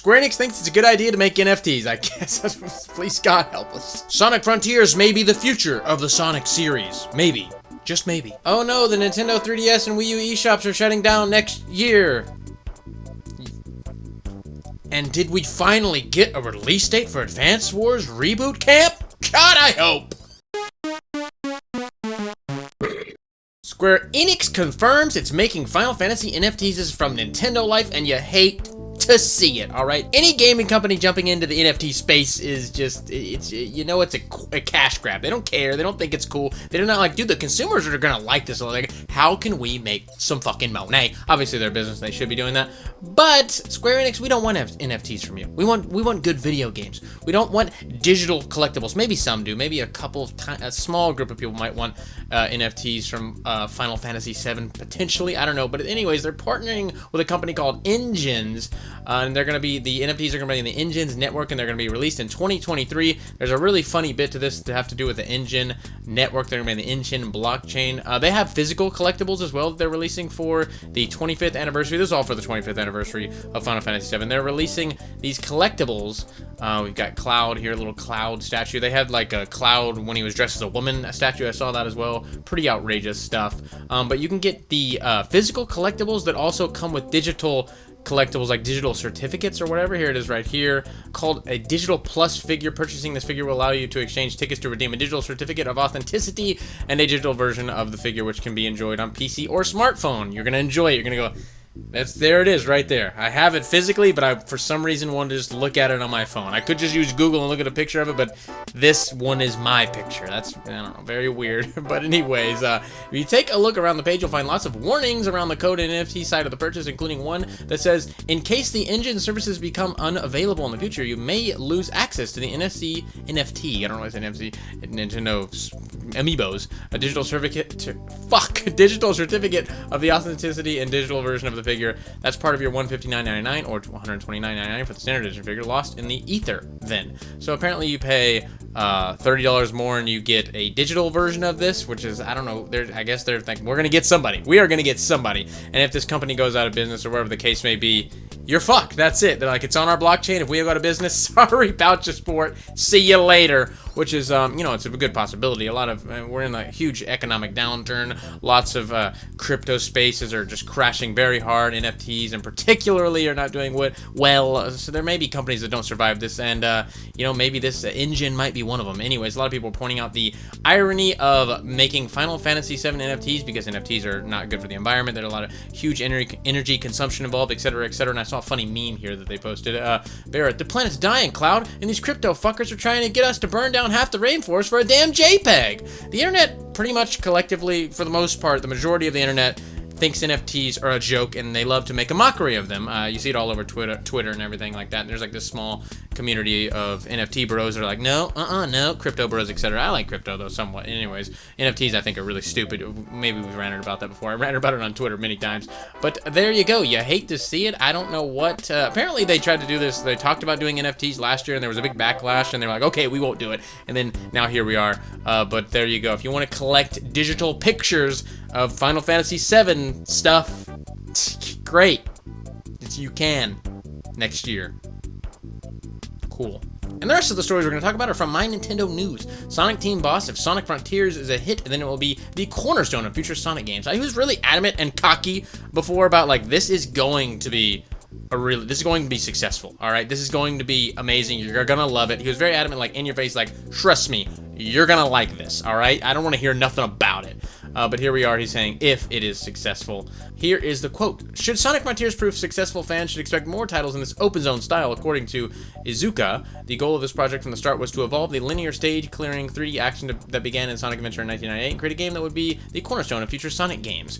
Square Enix thinks it's a good idea to make NFTs. I guess. Please God help us. Sonic Frontiers may be the future of the Sonic series. Maybe. Just maybe. Oh no, the Nintendo 3DS and Wii U eShops are shutting down next year. And did we finally get a release date for Advance Wars Reboot Camp? God, I hope! Square Enix confirms it's making Final Fantasy NFTs from Nintendo Life, and you hate to see it, alright? Any gaming company jumping into the NFT space is just, it's a cash grab. They don't care, they don't think it's cool. They're not like, dude, the consumers are gonna like this. Like, how can we make some fucking money? Obviously, they're a business, they should be doing that. But, Square Enix, we don't want NFTs from you. We want good video games. We don't want digital collectibles. Maybe some do. Maybe a small group of people might want NFTs from Final Fantasy VII, potentially. I don't know. But anyways, they're partnering with a company called Engines. And they're going to be, the NFTs are going to be in the Engines network, and they're going to be released in 2023. There's a really funny bit to this to have to do with the Engine network. They're going to be in the Engine blockchain. They have physical collectibles as well that they're releasing for the 25th anniversary. This is all for the 25th anniversary of Final Fantasy VII. They're releasing these collectibles. We've got Cloud here, a little Cloud statue. They had like a Cloud when he was dressed as a woman, a statue. I saw that as well. Pretty outrageous stuff. But you can get the physical collectibles that also come with digital collectibles, like digital certificates or whatever. Here it is right here, called a Digital Plus figure. Purchasing this figure will allow you to exchange tickets to redeem a digital certificate of authenticity and a digital version of the figure, which can be enjoyed on PC or smartphone. You're gonna enjoy it. You're gonna go, there it is right there. I have it physically, but I, for some reason, wanted to just look at it on my phone. I could just use Google and look at a picture of it, but this one is my picture. That's, I don't know, very weird. But anyways, if you take a look around the page, you'll find lots of warnings around the code and NFT side of the purchase, including one that says, in case the engine services become unavailable in the future, you may lose access to the NFT, I don't know what it's NFC, Nintendo Amiibos, a digital digital certificate of the authenticity and digital version of the figure. That's part of your $159.99 or $129.99 for the standard edition figure, lost in the ether then. So apparently you pay $30 more and you get a digital version of this, which is, I don't know, I guess they're thinking, we're gonna get somebody. We are gonna get somebody. And if this company goes out of business or whatever the case may be, you're fucked. That's it. They're like, it's on our blockchain. If we go out of business, sorry about your sport. See you later. Which is, it's a good possibility. A lot of, we're in a huge economic downturn. Lots of crypto spaces are just crashing very hard. NFTs, and particularly, are not doing well. So there may be companies that don't survive this, and maybe this Engine might be one of them. Anyways, a lot of people are pointing out the irony of making Final Fantasy VII NFTs, because NFTs are not good for the environment. There's a lot of huge energy consumption involved, etc., etc. And I saw a funny meme here that they posted. Barrett, the planet's dying, Cloud, and these crypto fuckers are trying to get us to burn down half the rainforest for a damn JPEG. The internet, pretty much collectively, for the most part, the majority of the internet thinks NFTs are a joke, and they love to make a mockery of them. You see it all over Twitter and everything like that. And there's like this small community of NFT bros that are like, no, no, crypto bros, etc. I like crypto though, somewhat. Anyways, NFTs I think are really stupid. Maybe we've ranted about that before. I ranted about it on Twitter many times. But there you go. You hate to see it. I don't know what. Apparently they tried to do this. They talked about doing NFTs last year, and there was a big backlash, and they were like, okay, we won't do it. And then now here we are. But there you go. If you want to collect digital pictures of Final Fantasy VII stuff, great. You can next year. Cool. And the rest of the stories we're going to talk about are from My Nintendo News. Sonic Team Boss, if Sonic Frontiers is a hit, then it will be the cornerstone of future Sonic games. He was really adamant and cocky before about, like, this is going to be successful, all right? This is going to be amazing. You're going to love it. He was very adamant, like, in your face, like, trust me, you're going to like this, all right? I don't want to hear nothing about it. But here we are, he's saying, if it is successful. Here is the quote. Should Sonic Frontiers prove successful, fans should expect more titles in this open zone style. According to Izuka, the goal of this project from the start was to evolve the linear stage clearing 3D action that began in Sonic Adventure in 1998 and create a game that would be the cornerstone of future Sonic games.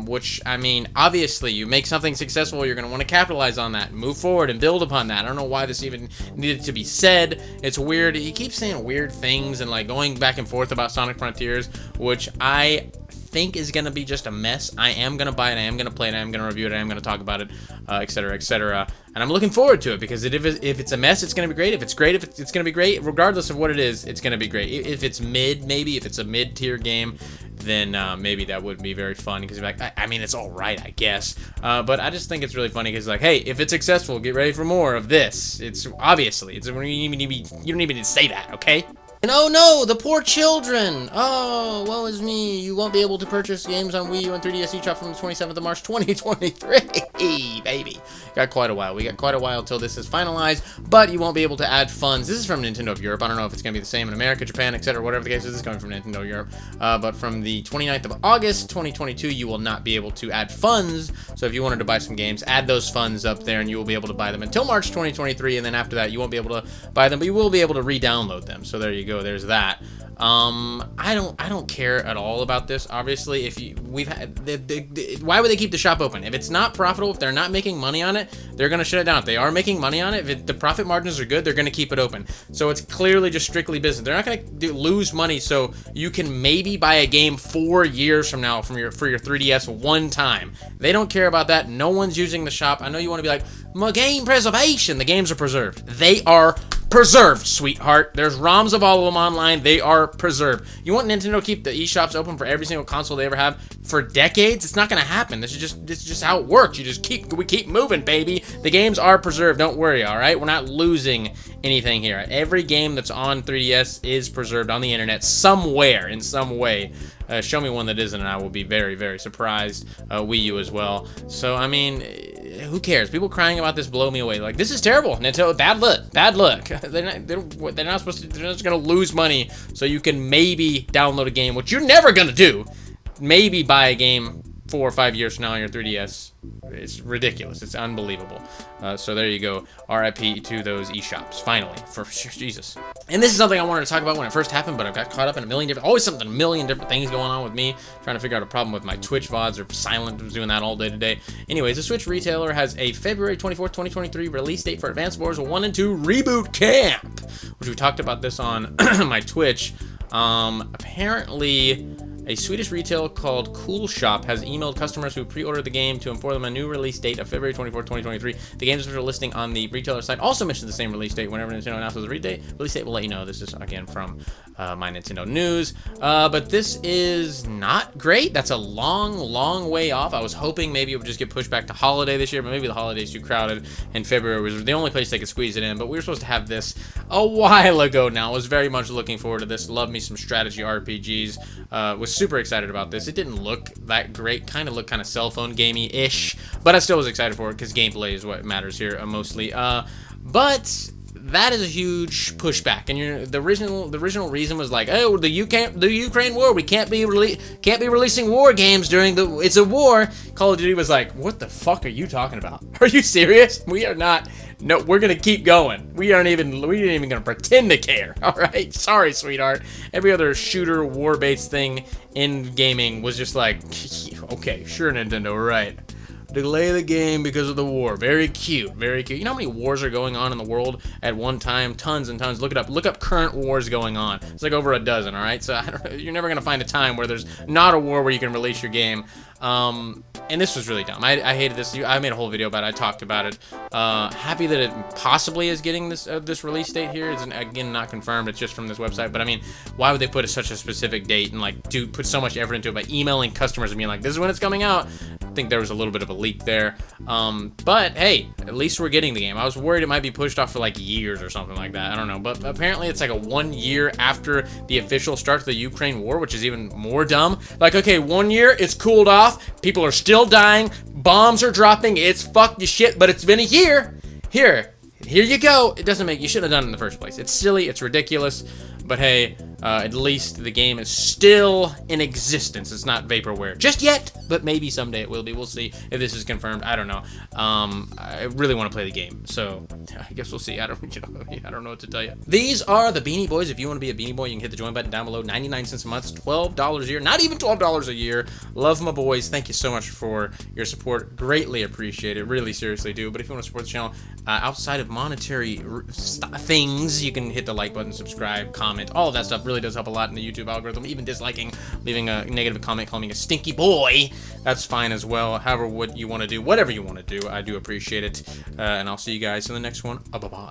Which, I mean, obviously, you make something successful, you're going to want to capitalize on that, move forward and build upon that. I don't know why this even needed to be said. It's weird. He keeps saying weird things and, like, going back and forth about Sonic Frontiers, which I think is going to be just a mess. I am going to buy it, I am going to play it, I am going to review it, I am going to talk about it, etc., etc. And I'm looking forward to it, because if it's a mess, it's going to be great. If it's great, it's going to be great. Regardless of what it is, it's going to be great. If it's mid, maybe, if it's a mid-tier game, then maybe that would be very fun, because like, I mean, it's all right, I guess. But I just think it's really funny, because like, hey, if it's successful, get ready for more of this. It's obviously, you don't even need to say that, okay? And oh no, the poor children! Oh, woe is me. You won't be able to purchase games on Wii U and 3DS eShop from the 27th of March, 2023. Baby. Got quite a while. We got quite a while until this is finalized, but you won't be able to add funds. This is from Nintendo of Europe. I don't know if it's going to be the same in America, Japan, etc., whatever the case is. This is coming from Nintendo Europe. But from the 29th of August, 2022, you will not be able to add funds. So if you wanted to buy some games, add those funds up there, and you will be able to buy them until March 2023, and then after that, you won't be able to buy them, but you will be able to re-download them. So there you go. There's that. I don't care at all about this. Obviously, if why would they keep the shop open? If it's not profitable, if they're not making money on it, they're gonna shut it down. If they are making money on it, if the profit margins are good, they're gonna keep it open. So it's clearly just strictly business. They're not gonna lose money, so you can maybe buy a game 4 years from now for your 3DS one time. They don't care about that. No one's using the shop. I know you want to be like, my game preservation. The games are preserved. They are preserved, sweetheart. There's ROMs of all of them online. They are preserved. You want Nintendo to keep the eShops open for every single console they ever have for decades? It's not gonna happen. This is just how it works. We keep moving, baby. The games are preserved. Don't worry, all right? We're not losing anything here. Every game that's on 3DS is preserved on the internet somewhere, in some way. Show me one that isn't, and I will be very, very surprised. Wii U as well. So, I mean, who cares? People crying about this blow me away. Like, this is terrible. Nintendo, bad luck. Bad luck. They're not supposed to. They're just gonna lose money, so you can maybe download a game, which you're never gonna do. Maybe buy a game 4 or 5 years from now on your 3DS. It's ridiculous. It's unbelievable. So there you go. RIP to those eShops. Finally, for Jesus. And this is something I wanted to talk about when it first happened, but I got caught up in a million different things going on with me, trying to figure out a problem with my Twitch VODs or silent. I was doing that all day today. Anyways, the Switch retailer has a February 24th, 2023 release date for Advanced Wars 1 and 2 Reboot Camp, which we talked about this on my Twitch. Apparently, a Swedish retailer called Cool Shop has emailed customers who pre-ordered the game to inform them a new release date of February 24th, 2023. The game's official listing on the retailer site also mentions the same release date. Whenever Nintendo announces the release date, we'll let you know. This is, again, from my Nintendo news. But this is not great. That's a long, long way off. I was hoping maybe it would just get pushed back to holiday this year, but maybe the holiday's too crowded, and February was the only place they could squeeze it in. But we were supposed to have this a while ago now. I was very much looking forward to this. Love me some strategy RPGs. Was super excited about this. It didn't look that great. Kind of looked kind of cell phone gamey-ish, but I still was excited for it because gameplay is what matters here mostly. But that is a huge pushback, and the original reason was like, oh, the Ukraine war, we can't be releasing war games during it's a war. Call of Duty was like, what the fuck are you talking about? Are you serious? We are not. No, we're gonna keep going. We ain't even gonna pretend to care. All right, sorry, sweetheart. Every other shooter war-based thing in gaming was just like, okay, sure, Nintendo, right. Delay the game because of the war. Very cute, very cute. You know how many wars are going on in the world at one time? Tons and tons. Look it up. Look up current wars going on. It's like over a dozen, all right? So I don't know, you're never going to find a time where there's not a war where you can release your game. And this was really dumb. I hated this. I made a whole video about it. I talked about it. Happy that it possibly is getting this release date here. It's, again, not confirmed. It's just from this website. But, I mean, why would they put such a specific date and, like, put so much effort into it by emailing customers and being like, this is when it's coming out? I think there was a little bit of a leak there. But, hey, at least we're getting the game. I was worried it might be pushed off for, like, years or something like that. I don't know. But apparently it's, like, a 1 year after the official start to the Ukraine war, which is even more dumb. Like, okay, 1 year, it's cooled off. People are still dying. Bombs are dropping. It's fuck you shit, but it's been a year. Here you go. It doesn't make, you shouldn't have done it in the first place. It's silly. It's ridiculous. But hey, at least the game is still in existence. It's not vaporware just yet, but maybe someday it will be. We'll see if this is confirmed. I don't know. I really want to play the game, so I guess we'll see. I don't know what to tell you. These are the Beanie Boys. If you want to be a Beanie Boy, you can hit the join button down below. 99 cents a month, $12 a year. Not even $12 a year. Love my boys. Thank you so much for your support. Greatly appreciate it. Really, seriously do. But if you want to support the channel, outside of monetary things, you can hit the like button, subscribe, comment. All of that stuff really does help a lot in the YouTube algorithm. Even disliking, leaving a negative comment, calling me a stinky boy, that's fine as well. However, what you want to do, whatever you want to do, I do appreciate it. And I'll see you guys in the next one. Bye-bye.